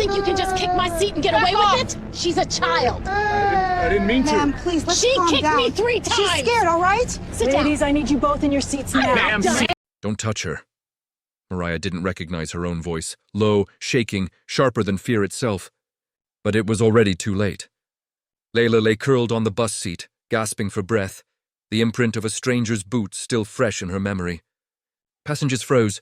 think you can just kick my seat and get away with it? She's a child. I didn't mean to. Ma'am, please, let's She calm kicked down. me 3 times. She's scared, all right? Sit down. Ladies, I need you both in your seats now. Ma'am, Don't touch her. Mariah didn't recognize her own voice, low, shaking, sharper than fear itself. But it was already too late. Layla lay curled on the bus seat, gasping for breath, the imprint of a stranger's boot still fresh in her memory. Passengers froze.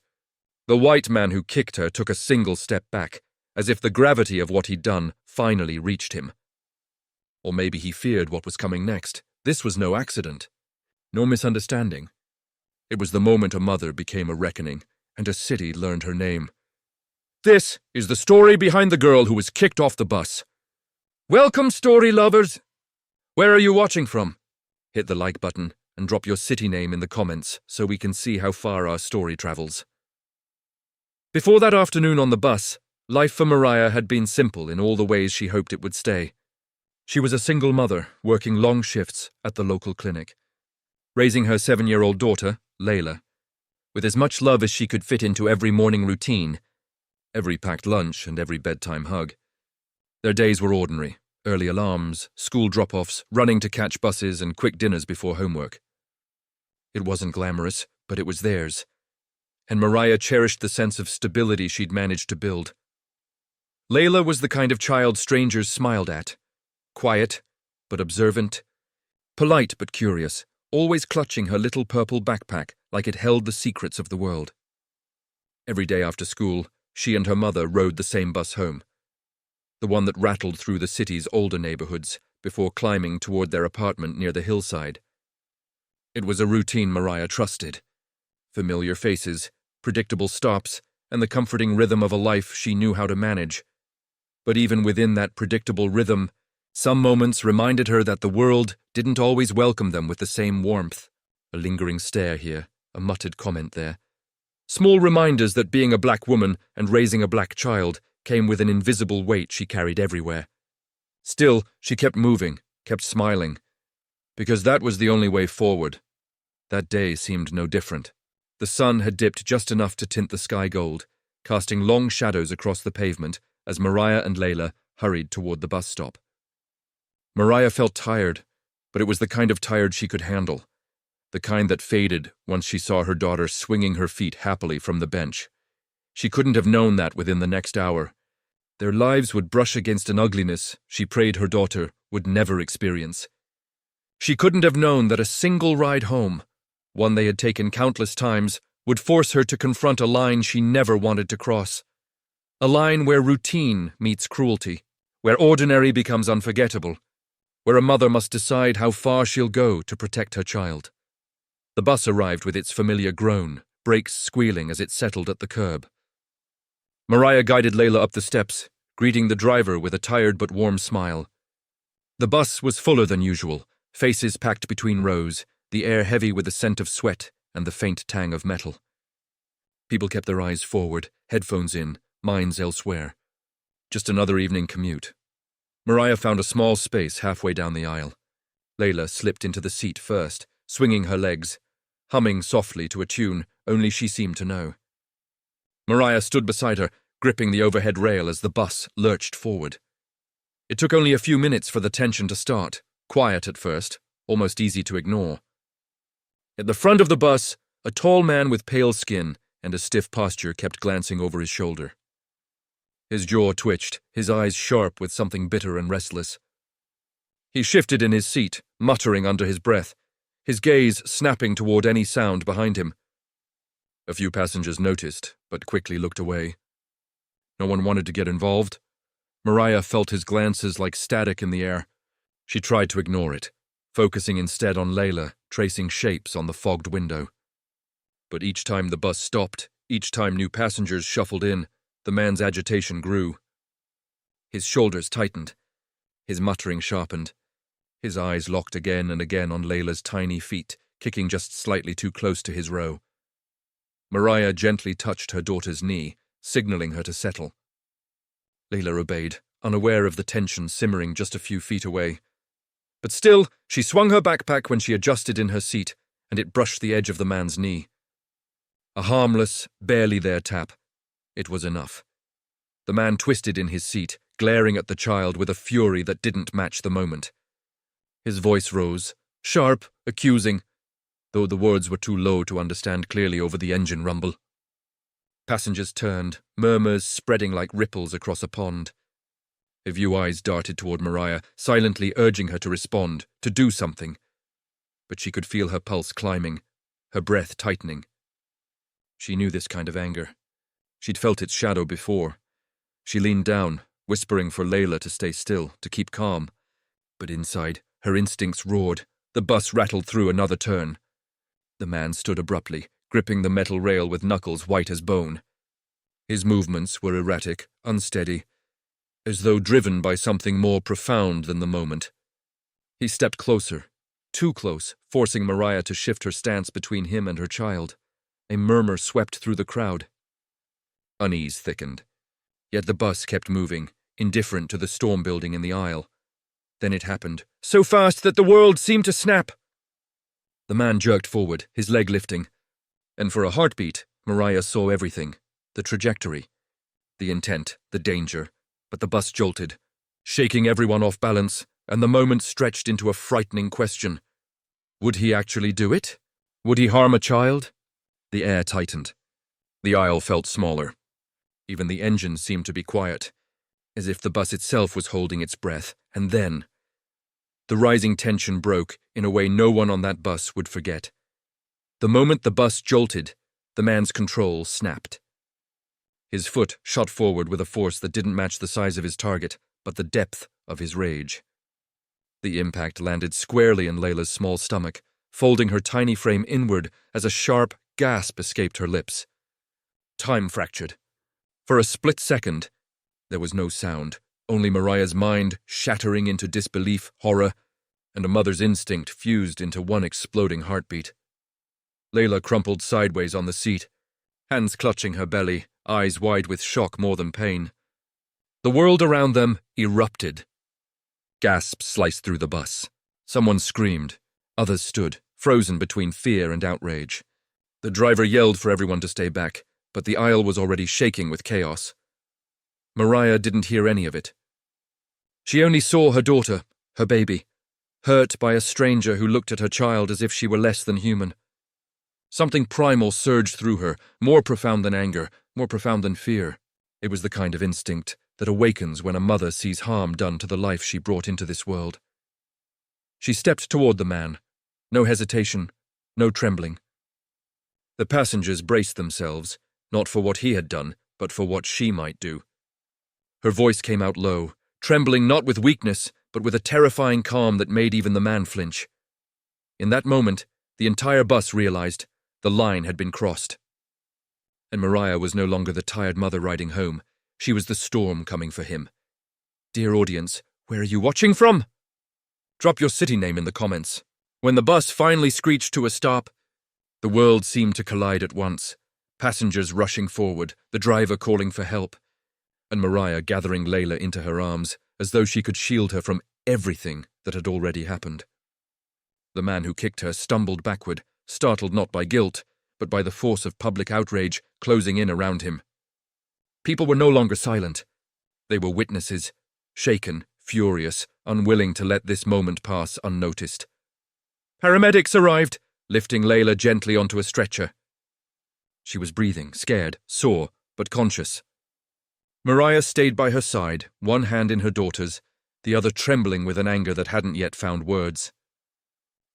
The white man who kicked her took a single step back, as if the gravity of what he'd done finally reached him. Or maybe he feared what was coming next. This was no accident, no misunderstanding. It was the moment a mother became a reckoning, and a city learned her name. This is the story behind the girl who was kicked off the bus. Welcome, story lovers! Where are you watching from? Hit the like button and drop your city name in the comments so we can see how far our story travels. Before that afternoon on the bus, life for Mariah had been simple in all the ways she hoped it would stay. She was a single mother, working long shifts at the local clinic, raising her 7-year-old daughter, Layla, with as much love as she could fit into every morning routine, every packed lunch and every bedtime hug. Their days were ordinary, early alarms, school drop-offs, running to catch buses and quick dinners before homework. It wasn't glamorous, but it was theirs, and Mariah cherished the sense of stability she'd managed to build. Layla was the kind of child strangers smiled at, quiet but observant, polite but curious, always clutching her little purple backpack like it held the secrets of the world. Every day after school, she and her mother rode the same bus home, the one that rattled through the city's older neighborhoods before climbing toward their apartment near the hillside. It was a routine Mariah trusted. Familiar faces, predictable stops, and the comforting rhythm of a life she knew how to manage. But even within that predictable rhythm, some moments reminded her that the world didn't always welcome them with the same warmth. A lingering stare here, a muttered comment there. Small reminders that being a black woman and raising a black child came with an invisible weight she carried everywhere. Still, she kept moving, kept smiling, because that was the only way forward. That day seemed no different. The sun had dipped just enough to tint the sky gold, casting long shadows across the pavement as Mariah and Layla hurried toward the bus stop. Mariah felt tired, but it was the kind of tired she could handle, the kind that faded once she saw her daughter swinging her feet happily from the bench. She couldn't have known that within the next hour. Their lives would brush against an ugliness she prayed her daughter would never experience. She couldn't have known that a single ride home, one they had taken countless times, would force her to confront a line she never wanted to cross. A line where routine meets cruelty, where ordinary becomes unforgettable, where a mother must decide how far she'll go to protect her child. The bus arrived with its familiar groan, brakes squealing as it settled at the curb. Mariah guided Layla up the steps, greeting the driver with a tired but warm smile. The bus was fuller than usual, faces packed between rows, the air heavy with the scent of sweat and the faint tang of metal. People kept their eyes forward, headphones in, minds elsewhere. Just another evening commute. Mariah found a small space halfway down the aisle. Layla slipped into the seat first, swinging her legs, humming softly to a tune only she seemed to know. Mariah stood beside her, gripping the overhead rail as the bus lurched forward. It took only a few minutes for the tension to start, quiet at first, almost easy to ignore. At the front of the bus, a tall man with pale skin and a stiff posture kept glancing over his shoulder. His jaw twitched, his eyes sharp with something bitter and restless. He shifted in his seat, muttering under his breath, his gaze snapping toward any sound behind him. A few passengers noticed, but quickly looked away. No one wanted to get involved. Mariah felt his glances like static in the air. She tried to ignore it, focusing instead on Layla, tracing shapes on the fogged window. But each time the bus stopped, each time new passengers shuffled in, the man's agitation grew. His shoulders tightened, his muttering sharpened, his eyes locked again and again on Layla's tiny feet, kicking just slightly too close to his row. Mariah gently touched her daughter's knee, signaling her to settle. Layla obeyed, unaware of the tension simmering just a few feet away. But still, she swung her backpack when she adjusted in her seat, and it brushed the edge of the man's knee. A harmless, barely there tap. It was enough. The man twisted in his seat, glaring at the child with a fury that didn't match the moment. His voice rose, sharp, accusing, though the words were too low to understand clearly over the engine rumble. Passengers turned, murmurs spreading like ripples across a pond. A few eyes darted toward Mariah, silently urging her to respond, to do something. But she could feel her pulse climbing, her breath tightening. She knew this kind of anger. She'd felt its shadow before. She leaned down, whispering for Layla to stay still, to keep calm. But inside, her instincts roared. The bus rattled through another turn. The man stood abruptly, gripping the metal rail with knuckles white as bone. His movements were erratic, unsteady, as though driven by something more profound than the moment. He stepped closer, too close, forcing Mariah to shift her stance between him and her child. A murmur swept through the crowd. Unease thickened. Yet the bus kept moving, indifferent to the storm building in the aisle. Then it happened, so fast that the world seemed to snap. The man jerked forward, his leg lifting. And for a heartbeat, Mariah saw everything. The trajectory, the intent, the danger. But the bus jolted, shaking everyone off balance, and the moment stretched into a frightening question. Would he actually do it? Would he harm a child? The air tightened. The aisle felt smaller. Even the engine seemed to be quiet, as if the bus itself was holding its breath. And then, the rising tension broke in a way no one on that bus would forget. The moment the bus jolted, the man's control snapped. His foot shot forward with a force that didn't match the size of his target, but the depth of his rage. The impact landed squarely in Layla's small stomach, folding her tiny frame inward as a sharp gasp escaped her lips. Time fractured. For a split second, there was no sound, only Mariah's mind shattering into disbelief, horror, and a mother's instinct fused into one exploding heartbeat. Layla crumpled sideways on the seat, hands clutching her belly, eyes wide with shock more than pain. The world around them erupted. Gasps sliced through the bus. Someone screamed. Others stood, frozen between fear and outrage. The driver yelled for everyone to stay back, but the aisle was already shaking with chaos. Mariah didn't hear any of it. She only saw her daughter, her baby, hurt by a stranger who looked at her child as if she were less than human. Something primal surged through her, more profound than anger, more profound than fear. It was the kind of instinct that awakens when a mother sees harm done to the life she brought into this world. She stepped toward the man. No hesitation, no trembling. The passengers braced themselves, not for what he had done, but for what she might do. Her voice came out low, trembling not with weakness, but with a terrifying calm that made even the man flinch. In that moment, the entire bus realized the line had been crossed. And Mariah was no longer the tired mother riding home. She was the storm coming for him. Dear audience, where are you watching from? Drop your city name in the comments. When the bus finally screeched to a stop, the world seemed to collide at once. Passengers rushing forward, the driver calling for help, and Mariah gathering Layla into her arms as though she could shield her from everything that had already happened. The man who kicked her stumbled backward, startled not by guilt, but by the force of public outrage closing in around him. People were no longer silent. They were witnesses, shaken, furious, unwilling to let this moment pass unnoticed. Paramedics arrived, lifting Layla gently onto a stretcher. She was breathing, scared, sore, but conscious. Mariah stayed by her side, one hand in her daughter's, the other trembling with an anger that hadn't yet found words.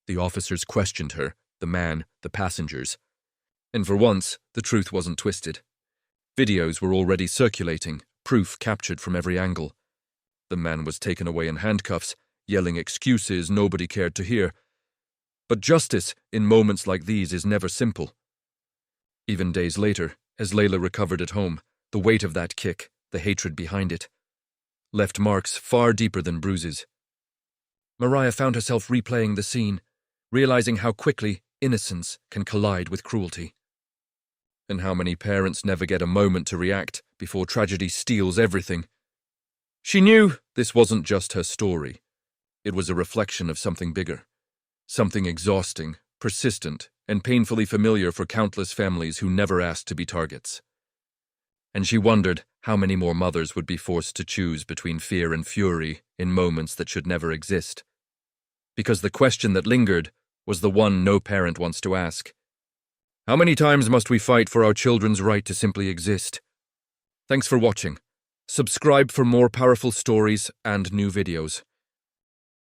The officers questioned her, the man, the passengers. And for once, the truth wasn't twisted. Videos were already circulating, proof captured from every angle. The man was taken away in handcuffs, yelling excuses nobody cared to hear. But justice in moments like these is never simple. Even days later, as Layla recovered at home, the weight of that kick, the hatred behind it, left marks far deeper than bruises. Mariah found herself replaying the scene, realizing how quickly innocence can collide with cruelty. And how many parents never get a moment to react before tragedy steals everything. She knew this wasn't just her story. It was a reflection of something bigger, something exhausting, persistent, and painfully familiar for countless families who never asked to be targets. And she wondered how many more mothers would be forced to choose between fear and fury in moments that should never exist. Because the question that lingered was the one no parent wants to ask. How many times must we fight for our children's right to simply exist? Thanks for watching. Subscribe for more powerful stories and new videos.